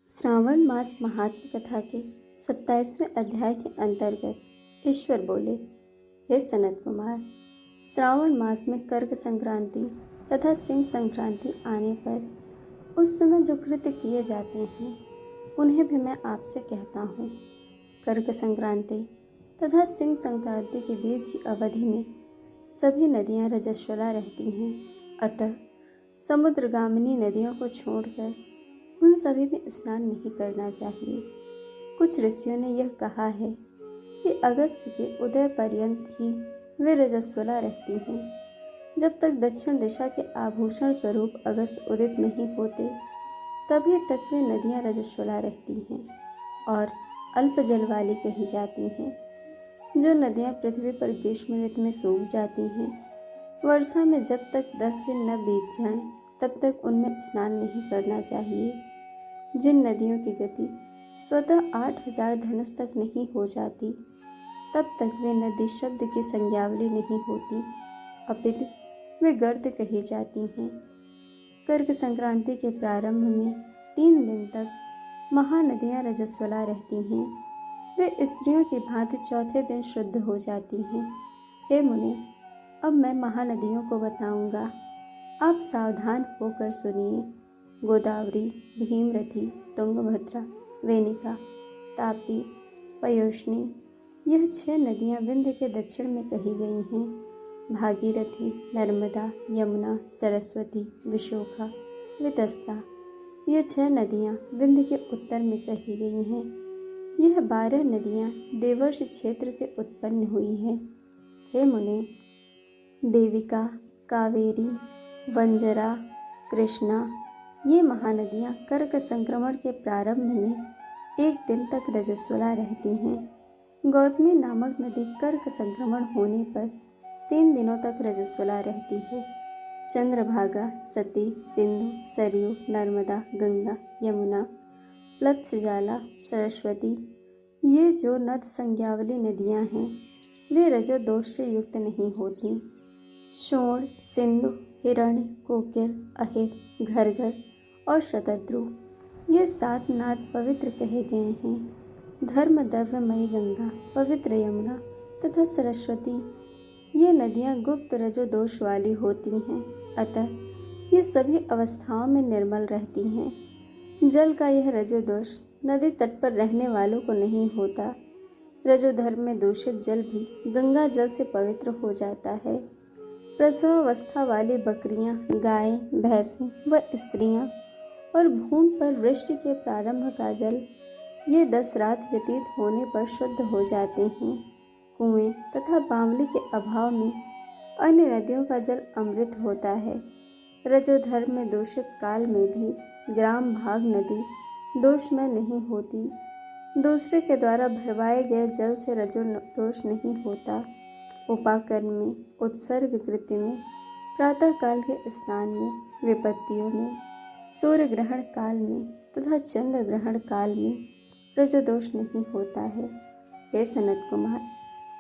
श्रावण मास महात्म कथा के 27वें अध्याय के अंतर्गत ईश्वर बोले, हे सनत कुमार, श्रावण मास में कर्क संक्रांति तथा सिंह संक्रांति आने पर उस समय जो कृत्य किए जाते हैं उन्हें भी मैं आपसे कहता हूँ। कर्क संक्रांति तथा सिंह संक्रांति के बीच की अवधि में सभी नदियाँ रजस्वला रहती हैं, अतः समुद्रगामिनी नदियों को छोड़कर उन सभी में स्नान नहीं करना चाहिए। कुछ ऋषियों ने यह कहा है कि अगस्त के उदय पर्यंत ही वे रजस्वला रहती हैं। जब तक दक्षिण दिशा के आभूषण स्वरूप अगस्त उदित नहीं होते तभी तक वे नदियाँ रजस्वला रहती हैं और अल्प जल वाली कही जाती हैं। जो नदियाँ पृथ्वी पर ग्रीष्म ऋतु में सूख जाती हैं, वर्षा में जब तक 10 दिन न बीत जाएं, तब तक उनमें स्नान नहीं करना चाहिए। जिन नदियों की गति स्वतः 8000 धनुष तक नहीं हो जाती, तब तक वे नदी शब्द की संज्ञावली नहीं होती, अपितु वे गर्त कही जाती हैं। कर्क संक्रांति के प्रारंभ में 3 दिन तक महानदियाँ रजस्वला रहती हैं। वे स्त्रियों की भांति चौथे दिन शुद्ध हो जाती हैं। हे मुनि, अब मैं महानदियों को बताऊंगा, आप सावधान होकर सुनिए। गोदावरी, भीमरथी, तुंगभद्रा, वेनिका, तापी, पयोष्णी, यह 6 नदियाँ विंध्य के दक्षिण में कही गई हैं। भागीरथी, नर्मदा, यमुना, सरस्वती, विशोखा, वितस्ता, ये 6 नदियाँ विंध्य के उत्तर में कही गई हैं। यह 12 नदियाँ देवर्षि क्षेत्र से उत्पन्न हुई हैं। हे मुने, देविका, कावेरी, वंजरा, कृष्णा, ये महानदियाँ कर्क संक्रमण के प्रारंभ में 1 दिन तक रजस्वला रहती हैं। गौतमी नामक नदी कर्क संक्रमण होने पर 3 दिनों तक रजस्वला रहती है। चंद्रभागा, सती, सिंधु, सरयू, नर्मदा, गंगा, यमुना, प्लत्सजाला, सरस्वती, ये जो नद संज्ञावली नदियाँ हैं, वे रजो दोष से युक्त नहीं होती। शोण, सिंधु, हिरण्य, कोकिल, अहिर, घरघर और शतद्रु, ये 7 नाद पवित्र कहे गए हैं। धर्म द्रव्यमयी गंगा, पवित्र यमुना तथा सरस्वती, ये नदियाँ गुप्त रजो दोष वाली होती हैं, अतः ये सभी अवस्थाओं में निर्मल रहती हैं। जल का यह रजो दोष नदी तट पर रहने वालों को नहीं होता। रजो धर्म में दूषित जल भी गंगा जल से पवित्र हो जाता है। प्रसवावस्था वाली बकरियां, गायें, भैंसें व स्त्रियां और भूमि पर वृष्टि के प्रारंभ का जल, ये 10 रात व्यतीत होने पर शुद्ध हो जाते हैं। कुएं तथा बावली के अभाव में अन्य नदियों का जल अमृत होता है। रजोधर्म में दूषित काल में भी ग्राम भाग नदी दोषमय नहीं होती। दूसरे के द्वारा भरवाए गए जल से रजो दोष नहीं होता। उपाकर्म में, उत्सर्ग कृत्य में, प्रातःकाल के स्नान में, विपत्तियों में, सूर्य ग्रहण काल में तथा चंद्र ग्रहण काल में रजोदोष नहीं होता है। हे सनत कुमार,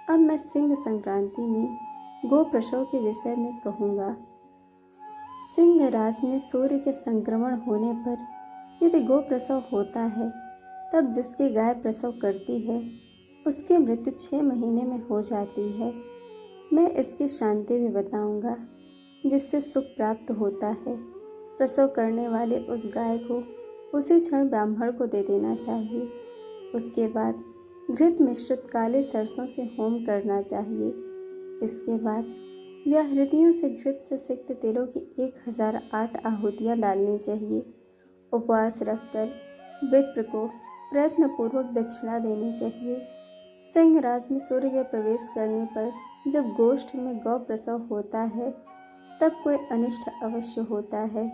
अब मैं सिंह संक्रांति में गो प्रसव के विषय में कहूँगा। सिंह राशि में सूर्य के संक्रमण होने पर यदि गो प्रसव होता है, तब जिसकी गाय प्रसव करती है उसकी मृत्यु 6 महीने में हो जाती है। मैं इसकी शांति भी बताऊंगा, जिससे सुख प्राप्त होता है। प्रसव करने वाले उस गाय को उसी क्षण ब्राह्मण को दे देना चाहिए। उसके बाद घृत मिश्रित काले सरसों से होम करना चाहिए। इसके बाद व्याहृतियों से घृत से सिक्त तिलों की 1008 आहुतियाँ डालनी चाहिए। उपवास रखकर विप्र को प्रयत्नपूर्वक दक्षिणा देनी चाहिए। सिंह राशि में सूर्य के प्रवेश करने पर जब गोष्ठ में गौ प्रसव होता है, तब कोई अनिष्ट अवश्य होता है,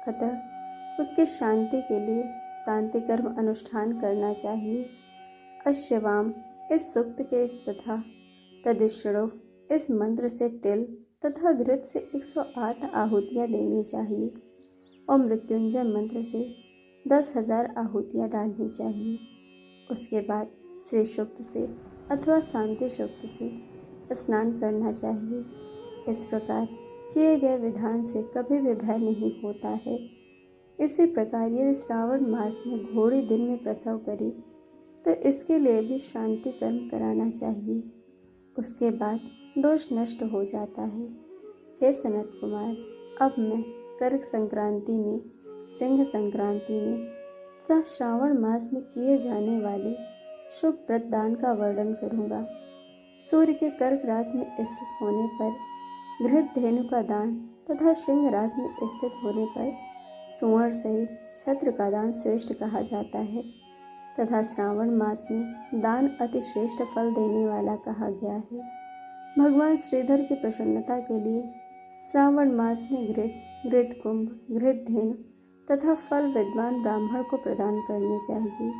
अतः उसकी शांति के लिए शांति कर्म अनुष्ठान करना चाहिए। अश्यवाम इस सूक्त के तथा तदुषणो इस मंत्र से तिल तथा घृत से 108 आहुतियाँ देनी चाहिए और मृत्युंजय मंत्र से 10,000 आहुतियाँ डालनी चाहिए। उसके बाद श्री सूक्त से अथवा शांति सूक्त से स्नान करना चाहिए। इस प्रकार किए गए विधान से कभी भी भय नहीं होता है। इसी प्रकार यदि श्रावण मास में घोड़ी दिन में प्रसव करे तो इसके लिए भी शांति कर्म कराना चाहिए। उसके बाद दोष नष्ट हो जाता है। हे सनत कुमार, अब मैं कर्क संक्रांति में, सिंह संक्रांति में तथा श्रावण मास में किए जाने वाले शुभ व्रत दान का वर्णन करूँगा। सूर्य के कर्क राशि में स्थित होने पर घृत धेनु का दान तथा सिंह राशि में स्थित होने पर सुवर्ण सहित छत्र का दान श्रेष्ठ कहा जाता है तथा श्रावण मास में दान अति श्रेष्ठ फल देने वाला कहा गया है। भगवान श्रीधर की प्रसन्नता के लिए श्रावण मास में घृत कुंभ, घृत धेनु तथा फल विद्वान ब्राह्मण को प्रदान करने चाहिए।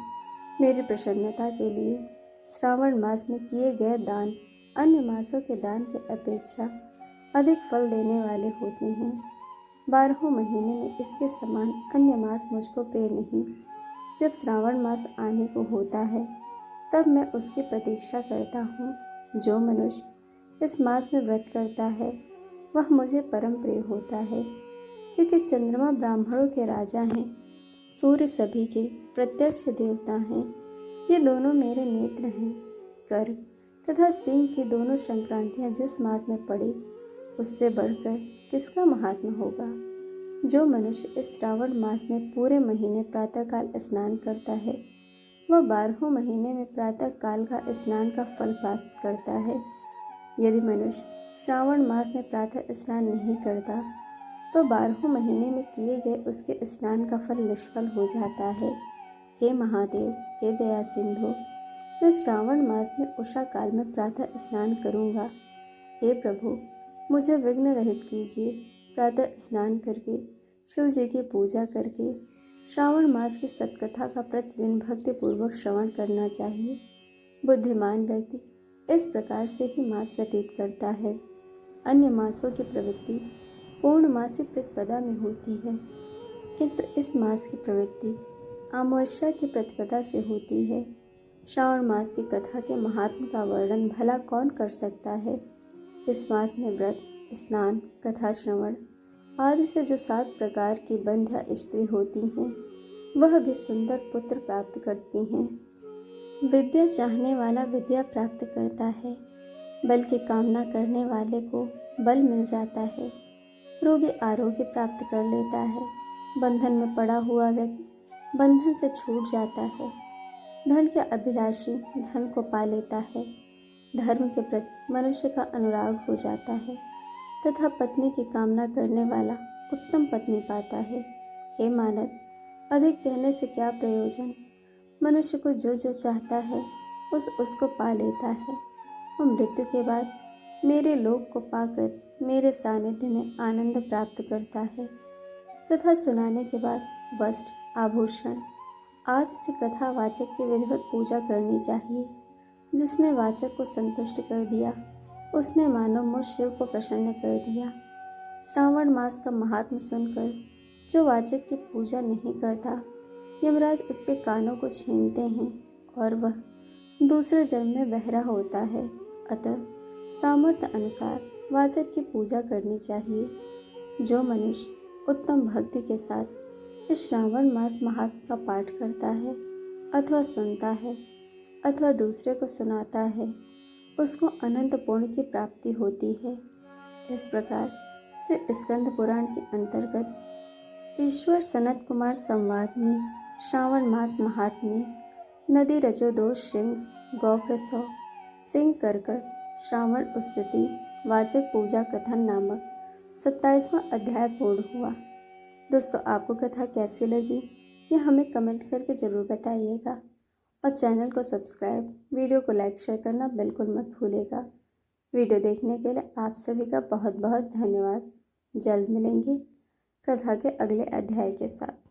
मेरी प्रसन्नता के लिए श्रावण मास में किए गए दान अन्य मासों के दान की अपेक्षा अधिक फल देने वाले होते हैं। 12 महीने में इसके समान अन्य मास मुझको प्रिय नहीं। जब श्रावण मास आने को होता है तब मैं उसकी प्रतीक्षा करता हूँ। जो मनुष्य इस मास में व्रत करता है वह मुझे परम प्रिय होता है, क्योंकि चंद्रमा ब्राह्मणों के राजा हैं, सूर्य सभी के प्रत्यक्ष देवता हैं। ये दोनों मेरे नेत्र हैं। कर्क तथा सिंह की दोनों संक्रांतियाँ जिस मास में पड़ी उससे बढ़कर किसका महात्मा होगा। जो मनुष्य इस श्रावण मास में पूरे महीने प्रातःकाल स्नान करता है वह 12 महीने में प्रातःकाल का स्नान का फल प्राप्त करता है। यदि मनुष्य श्रावण मास में प्रातः स्नान नहीं करता तो 12 महीने में किए गए उसके स्नान का फल निष्फल हो जाता है। हे महादेव, हे दया सिंधु, मैं श्रावण मास में उषा काल में प्रातः स्नान करूँगा। हे प्रभु, मुझे विघ्न रहित कीजिए। प्रातः स्नान करके शिव जी की पूजा करके श्रावण मास की सत्कथा का प्रतिदिन भक्तिपूर्वक श्रवण करना चाहिए। बुद्धिमान व्यक्ति इस प्रकार से ही मास व्यतीत करता है। अन्य मासों की प्रवृत्ति पूर्णमासी प्रतिपदा में होती है, किंतु इस मास की प्रवृत्ति अमावस्या की प्रतिपदा से होती है। श्रावण मास की कथा के महात्म का वर्णन भला कौन कर सकता है। इस मास में व्रत, स्नान, कथा श्रवण आदि से जो 7 प्रकार की बंध्या स्त्री होती हैं वह भी सुंदर पुत्र प्राप्त करती हैं। विद्या चाहने वाला विद्या प्राप्त करता है, बल की कामना करने वाले को बल मिल जाता है। रोगी आरोग्य प्राप्त कर लेता है। बंधन में पड़ा हुआ व्यक्ति बंधन से छूट जाता है। धन के अभिलाषी धन को पा लेता है। धर्म के प्रति मनुष्य का अनुराग हो जाता है तथा पत्नी की कामना करने वाला उत्तम पत्नी पाता है। हे मानव, अधिक कहने से क्या प्रयोजन। मनुष्य को जो जो चाहता है उसको पा लेता है। और मृत्यु के बाद मेरे लोक को पाकर मेरे सानिध्य में आनंद प्राप्त करता है। कथा सुनाने के बाद वस्त्र, आभूषण आदि से कथा वाचक की विधिवत पूजा करनी चाहिए। जिसने वाचक को संतुष्ट कर दिया उसने मानो मुझ शिव को प्रसन्न कर दिया। श्रावण मास का महात्म सुनकर जो वाचक की पूजा नहीं करता, यमराज उसके कानों को छीनते हैं और वह दूसरे जन्म में बहरा होता है। अतः सामर्थ्य अनुसार वाचक की पूजा करनी चाहिए। जो मनुष्य उत्तम भक्ति के साथ इस श्रावण मास महात्म का पाठ करता है अथवा सुनता है अथवा दूसरे को सुनाता है उसको अनंत पुण्य की प्राप्ति होती है। इस प्रकार से स्कंद पुराण के अंतर्गत ईश्वर सनत कुमार संवाद में श्रावण मास महात्म्य, नदी रजोदोष सिंह, गौप्रसव, सिंह करकट, श्रावण स्तुति, वाचक पूजा कथन नामक 27वां अध्याय पूर्ण हुआ। दोस्तों, आपको कथा कैसी लगी यह हमें कमेंट करके ज़रूर बताइएगा और चैनल को सब्सक्राइब, वीडियो को लाइक शेयर करना बिल्कुल मत भूलिएगा। वीडियो देखने के लिए आप सभी का बहुत बहुत धन्यवाद। जल्द मिलेंगे कथा के अगले अध्याय के साथ।